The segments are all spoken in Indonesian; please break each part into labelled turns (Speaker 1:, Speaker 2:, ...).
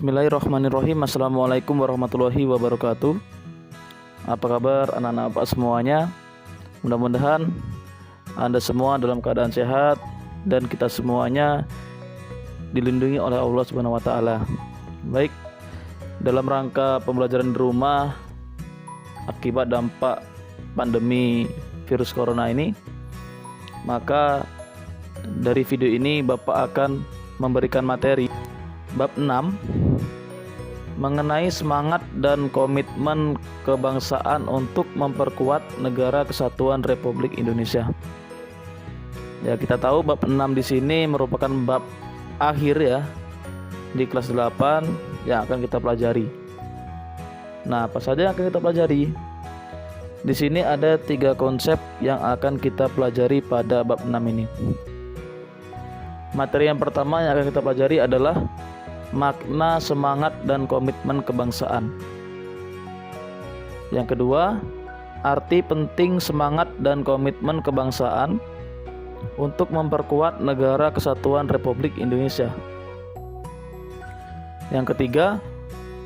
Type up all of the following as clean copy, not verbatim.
Speaker 1: Bismillahirrahmanirrahim. Assalamualaikum warahmatullahi wabarakatuh. Apa kabar anak-anak Pak semuanya? Mudah-mudahan Anda semua dalam keadaan sehat dan kita semuanya dilindungi oleh Allah Subhanahu wa taala. Baik, dalam rangka pembelajaran di rumah akibat dampak pandemi virus corona ini, maka dari video ini Bapak akan memberikan materi bab 6 mengenai semangat dan komitmen kebangsaan untuk memperkuat negara kesatuan Republik Indonesia. Ya, kita tahu bab 6 di sini merupakan bab akhir ya di kelas 8 yang akan kita pelajari. Nah, apa saja yang akan kita pelajari? Di sini ada 3 konsep yang akan kita pelajari pada bab 6 ini. Materi yang pertama yang akan kita pelajari adalah makna semangat dan komitmen kebangsaan. Yang kedua, arti penting semangat dan komitmen kebangsaan untuk memperkuat negara kesatuan Republik Indonesia. Yang ketiga,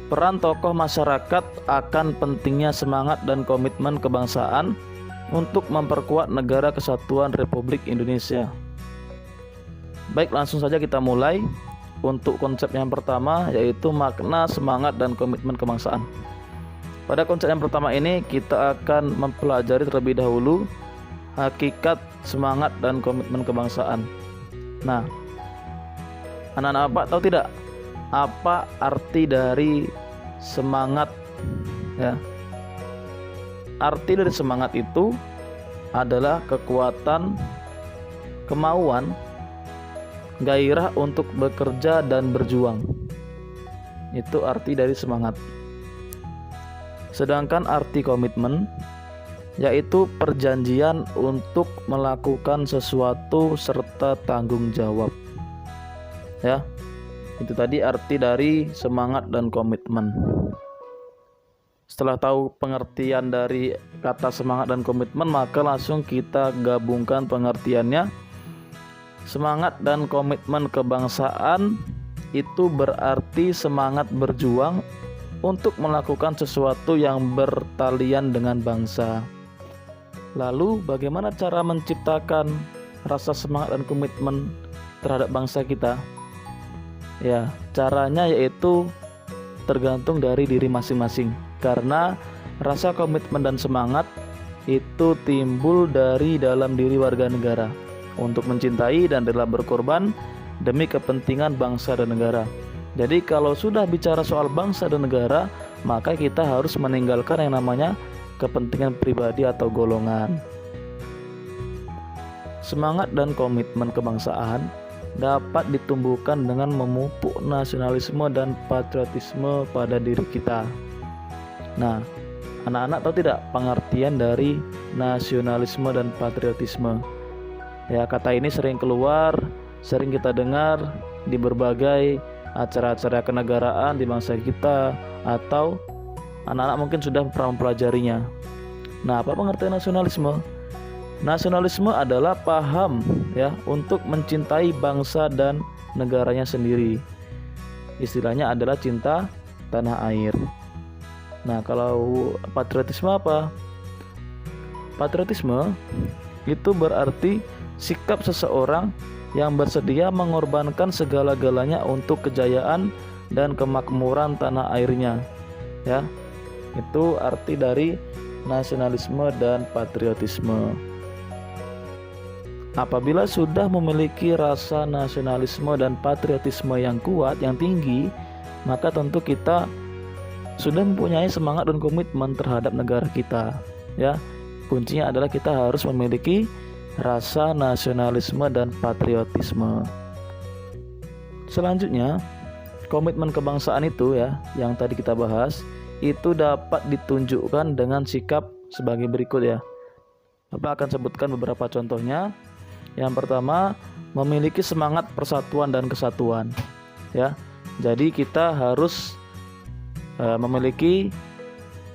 Speaker 1: peran tokoh masyarakat akan pentingnya semangat dan komitmen kebangsaan untuk memperkuat negara kesatuan Republik Indonesia. Baik, langsung saja kita mulai. Untuk konsep yang pertama, yaitu makna semangat dan komitmen kebangsaan. Pada konsep yang pertama ini kita akan mempelajari terlebih dahulu hakikat semangat dan komitmen kebangsaan. Nah, anak-anak Bapak tahu tidak apa arti dari semangat ya? Arti dari semangat itu adalah kekuatan, kemauan, gairah untuk bekerja dan berjuang. Itu arti dari semangat. Sedangkan arti komitmen yaitu perjanjian untuk melakukan sesuatu serta tanggung jawab. Ya. Itu tadi arti dari semangat dan komitmen. Setelah tahu pengertian dari kata semangat dan komitmen, maka langsung kita gabungkan pengertiannya. Semangat dan komitmen kebangsaan itu berarti semangat berjuang untuk melakukan sesuatu yang bertalian dengan bangsa. Lalu bagaimana cara menciptakan rasa semangat dan komitmen terhadap bangsa kita? Ya, caranya yaitu tergantung dari diri masing-masing. Karena rasa komitmen dan semangat itu timbul dari dalam diri warga negara untuk mencintai dan rela berkorban demi kepentingan bangsa dan negara. Jadi kalau sudah bicara soal bangsa dan negara, maka kita harus meninggalkan yang namanya kepentingan pribadi atau golongan. Semangat dan komitmen kebangsaan dapat ditumbuhkan dengan memupuk nasionalisme dan patriotisme pada diri kita. Nah, anak-anak tahu tidak pengertian dari nasionalisme dan patriotisme? Ya, kata ini sering keluar, sering kita dengar di berbagai acara-acara kenegaraan di bangsa kita, atau anak-anak mungkin sudah pernah mempelajarinya. Nah, apa pengertian nasionalisme? Nasionalisme adalah paham ya untuk mencintai bangsa dan negaranya sendiri. Istilahnya adalah cinta tanah air. Nah, kalau patriotisme apa? Patriotisme itu berarti sikap seseorang yang bersedia mengorbankan segala-galanya untuk kejayaan dan kemakmuran tanah airnya. Ya, itu arti dari nasionalisme dan patriotisme. Apabila sudah memiliki rasa nasionalisme dan patriotisme yang kuat, yang tinggi, maka tentu kita sudah mempunyai semangat dan komitmen terhadap negara kita. Ya, kuncinya adalah kita harus memiliki rasa nasionalisme dan patriotisme. Selanjutnya, komitmen kebangsaan itu ya, yang tadi kita bahas, itu dapat ditunjukkan dengan sikap sebagai berikut ya. Bapak akan sebutkan beberapa contohnya. Yang pertama, memiliki semangat persatuan dan kesatuan. Ya, jadi kita harus memiliki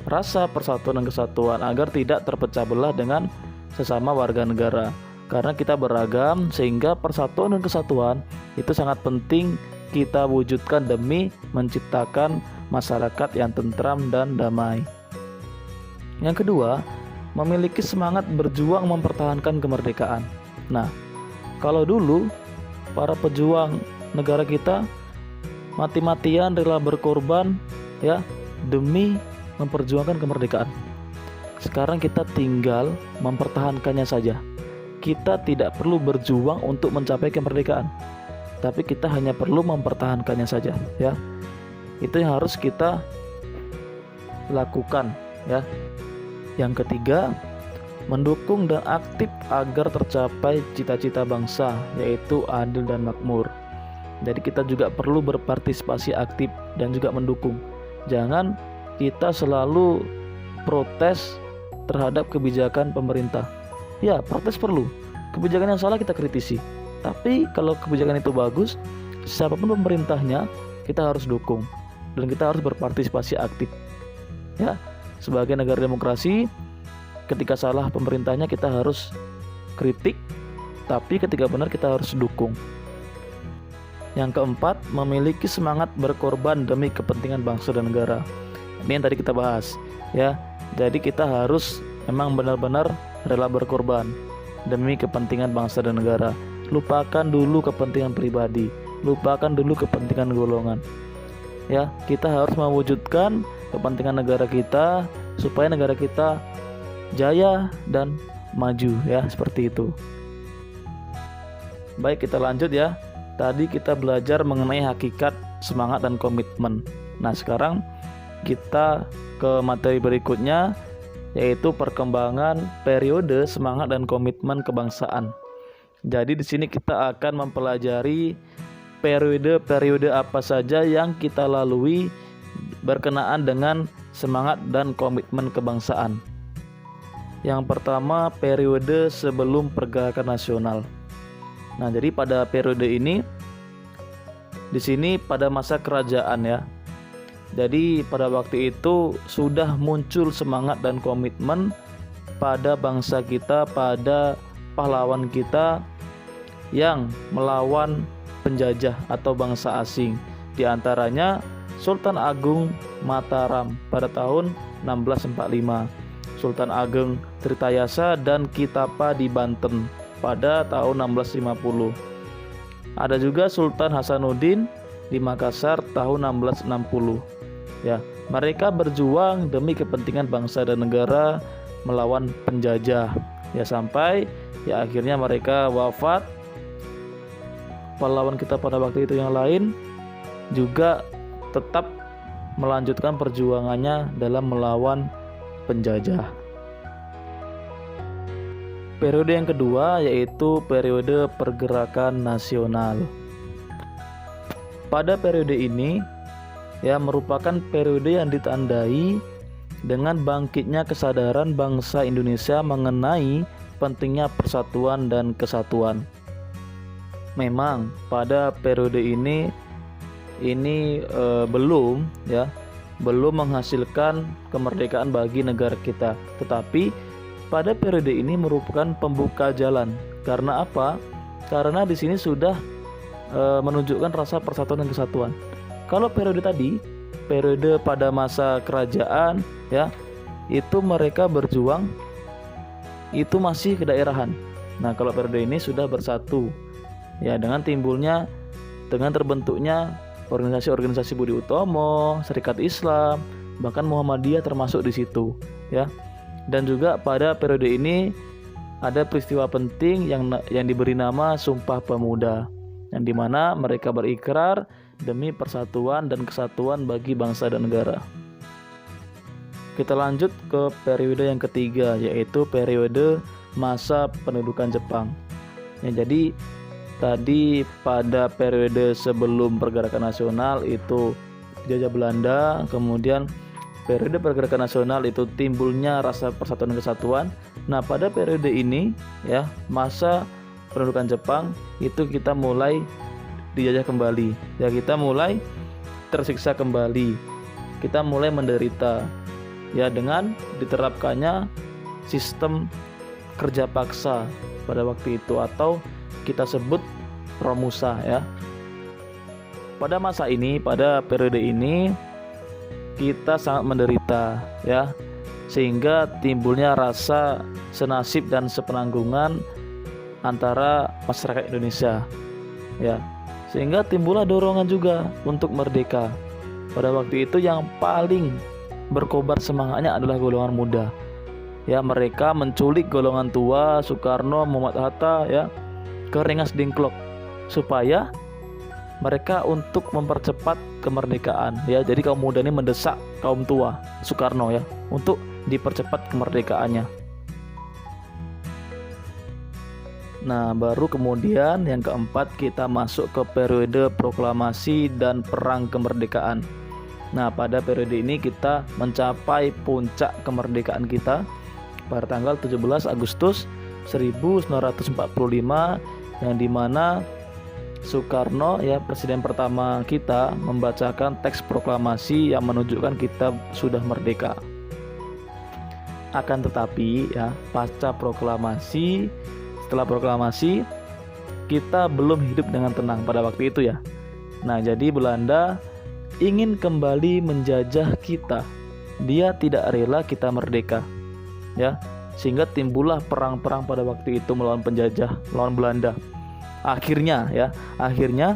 Speaker 1: rasa persatuan dan kesatuan agar tidak terpecah belah dengan sesama warga negara. Karena kita beragam, sehingga persatuan dan kesatuan itu sangat penting kita wujudkan demi menciptakan masyarakat yang tentram dan damai. Yang kedua, memiliki semangat berjuang mempertahankan kemerdekaan. Nah, kalau dulu para pejuang negara kita mati-matian rela berkorban ya demi memperjuangkan kemerdekaan. Sekarang kita tinggal mempertahankannya saja. Kita tidak perlu berjuang untuk mencapai kemerdekaan, tapi kita hanya perlu mempertahankannya saja ya. Itu yang harus kita lakukan ya. Yang ketiga, mendukung dan aktif agar tercapai cita-cita bangsa, yaitu adil dan makmur. Jadi kita juga perlu berpartisipasi aktif dan juga mendukung. Jangan kita selalu protes terhadap kebijakan pemerintah. Ya, protes perlu. Kebijakan yang salah kita kritisi. Tapi kalau kebijakan itu bagus, siapapun pemerintahnya, kita harus dukung dan kita harus berpartisipasi aktif. Ya, sebagai negara demokrasi, ketika salah pemerintahnya kita harus kritik, tapi ketika benar kita harus dukung. Yang keempat, memiliki semangat berkorban demi kepentingan bangsa dan negara. Ini yang tadi kita bahas, ya. Jadi kita harus memang benar-benar rela berkorban demi kepentingan bangsa dan negara. Lupakan dulu kepentingan pribadi, lupakan dulu kepentingan golongan. Ya, kita harus mewujudkan kepentingan negara kita supaya negara kita jaya dan maju ya, seperti itu. Baik, kita lanjut ya. Tadi kita belajar mengenai hakikat, semangat dan komitmen. Nah, sekarang kita ke materi berikutnya, yaitu perkembangan periode semangat dan komitmen kebangsaan. Jadi di sini kita akan mempelajari periode-periode apa saja yang kita lalui berkenaan dengan semangat dan komitmen kebangsaan. Yang pertama, periode sebelum pergerakan nasional. Nah, jadi pada periode ini di sini pada masa kerajaan ya. Jadi pada waktu itu sudah muncul semangat dan komitmen pada bangsa kita, pada pahlawan kita yang melawan penjajah atau bangsa asing. Di antaranya Sultan Agung Mataram pada tahun 1645, Sultan Ageng Tritayasa dan Kitapa di Banten pada tahun 1650. Ada juga Sultan Hasanuddin di Makassar tahun 1660. Ya, mereka berjuang demi kepentingan bangsa dan negara melawan penjajah. Ya, sampai ya akhirnya mereka wafat. Pahlawan kita pada waktu itu yang lain juga tetap melanjutkan perjuangannya dalam melawan penjajah. Periode yang kedua yaitu periode pergerakan nasional. Pada periode ini ya merupakan periode yang ditandai dengan bangkitnya kesadaran bangsa Indonesia mengenai pentingnya persatuan dan kesatuan. Memang pada periode ini belum menghasilkan kemerdekaan bagi negara kita, tetapi pada periode ini merupakan pembuka jalan. Karena apa? Karena di sini sudah menunjukkan rasa persatuan dan kesatuan. Kalau periode tadi, periode pada masa kerajaan ya, itu mereka berjuang itu masih kedaerahan. Nah, kalau periode ini sudah bersatu. Ya, dengan terbentuknya organisasi-organisasi Budi Utomo, Serikat Islam, bahkan Muhammadiyah termasuk di situ, ya. Dan juga pada periode ini ada peristiwa penting yang diberi nama Sumpah Pemuda, yang dimana mereka berikrar demi persatuan dan kesatuan bagi bangsa dan negara. Kita lanjut ke periode yang ketiga, yaitu periode masa pendudukan Jepang. Ya, jadi tadi pada periode sebelum pergerakan nasional itu dijajah Belanda, kemudian periode pergerakan nasional itu timbulnya rasa persatuan dan kesatuan. Nah, pada periode ini ya, masa pendudukan Jepang itu kita mulai dijajah kembali. Ya, kita mulai tersiksa kembali. Kita mulai menderita. Ya, dengan diterapkannya sistem kerja paksa pada waktu itu, atau kita sebut Romusa ya. pada masa ini, pada periode ini kita sangat menderita ya, sehingga timbulnya rasa senasib dan sepenanggungan antara masyarakat Indonesia ya, sehingga timbullah dorongan juga untuk merdeka. Pada waktu itu yang paling berkobar semangatnya adalah golongan muda ya, mereka menculik golongan tua Soekarno, Muhammad Hatta ya, ke Rengas Dengklok supaya mereka untuk mempercepat kemerdekaan ya. Jadi kaum muda ini mendesak kaum tua Soekarno ya untuk dipercepat kemerdekaannya. Nah, baru kemudian yang keempat kita masuk ke periode proklamasi dan perang kemerdekaan. Nah, pada periode ini kita mencapai puncak kemerdekaan kita pada tanggal 17 Agustus 1945 yang dimana Soekarno ya, presiden pertama kita, membacakan teks proklamasi yang menunjukkan kita sudah merdeka. Akan tetapi ya, pasca proklamasi, setelah proklamasi kita belum hidup dengan tenang pada waktu itu ya. Nah, jadi Belanda ingin kembali menjajah kita. Dia tidak rela kita merdeka ya, sehingga timbullah perang-perang pada waktu itu melawan penjajah, melawan Belanda. Akhirnya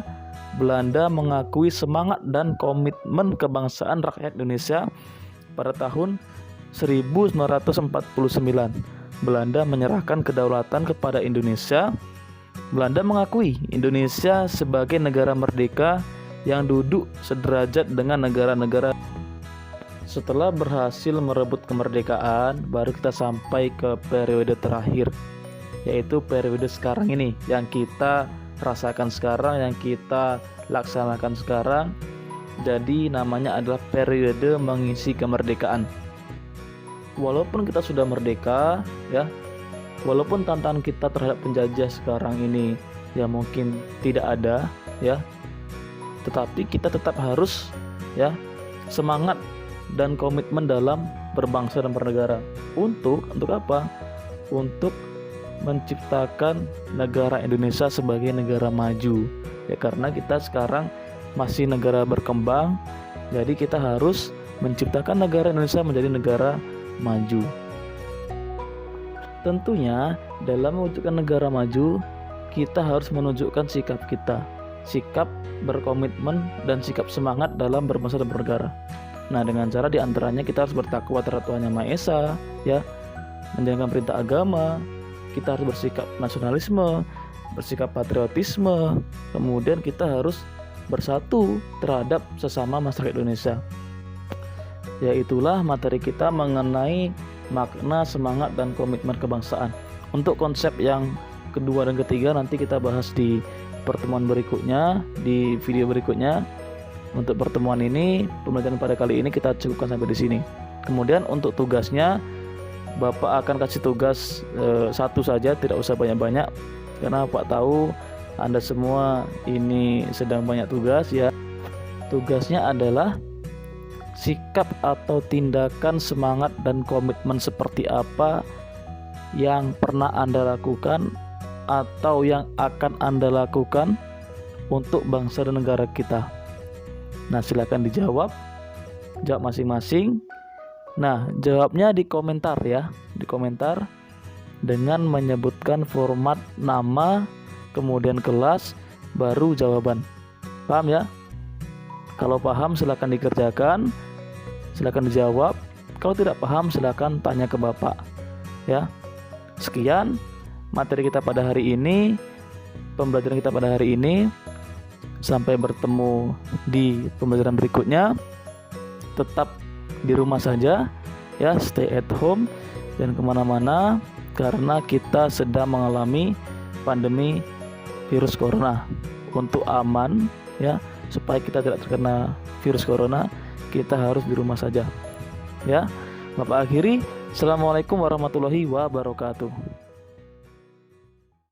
Speaker 1: Belanda mengakui semangat dan komitmen kebangsaan rakyat Indonesia pada tahun 1949. Belanda menyerahkan kedaulatan kepada Indonesia. Belanda mengakui Indonesia sebagai negara merdeka yang duduk sederajat dengan negara-negara. Setelah berhasil merebut kemerdekaan, baru kita sampai ke periode terakhir, yaitu periode sekarang ini yang kita rasakan sekarang, yang kita laksanakan sekarang. Jadi namanya adalah periode mengisi kemerdekaan. Walaupun kita sudah merdeka ya, walaupun tantangan kita terhadap penjajah sekarang ini ya mungkin tidak ada ya, tetapi kita tetap harus ya semangat dan komitmen dalam berbangsa dan bernegara. Untuk apa? Untuk menciptakan negara Indonesia sebagai negara maju ya, karena kita sekarang masih negara berkembang, jadi kita harus menciptakan negara Indonesia menjadi negara maju. Tentunya dalam mewujudkan negara maju, kita harus menunjukkan sikap kita, sikap berkomitmen dan sikap semangat dalam berbangsa dan bernegara. Nah, dengan cara diantaranya kita harus bertakwa terhadap Tuhan Yang Maha Esa ya, menjalankan perintah agama. Kita harus bersikap nasionalisme, bersikap patriotisme, kemudian kita harus bersatu terhadap sesama masyarakat Indonesia. Ya, itulah materi kita mengenai makna, semangat, dan komitmen kebangsaan. Untuk konsep yang kedua dan ketiga nanti kita bahas di pertemuan berikutnya, di video berikutnya. Untuk pertemuan ini, pembelajaran pada kali ini kita cukupkan sampai di sini. Kemudian untuk tugasnya, Bapak akan kasih tugas satu saja, tidak usah banyak-banyak, karena Pak tahu Anda semua ini sedang banyak tugas ya. Tugasnya adalah sikap atau tindakan, semangat dan komitmen seperti apa yang pernah Anda lakukan atau yang akan Anda lakukan untuk bangsa dan negara kita. Nah, silakan dijawab, jawab masing-masing. Nah, jawabnya di komentar ya, di komentar dengan menyebutkan format nama, kemudian kelas, baru jawaban. Paham ya? Kalau paham silakan dikerjakan, silakan dijawab. Kalau tidak paham silakan tanya ke Bapak. Ya. Sekian materi kita pada hari ini, pembelajaran kita pada hari ini. Sampai bertemu di pembelajaran berikutnya. Tetap di rumah saja ya, stay at home, dan kemana-mana karena kita sedang mengalami pandemi virus corona. Untuk aman ya, supaya kita tidak terkena virus corona, kita harus di rumah saja ya. Bapak akhiri, assalamualaikum warahmatullahi wabarakatuh.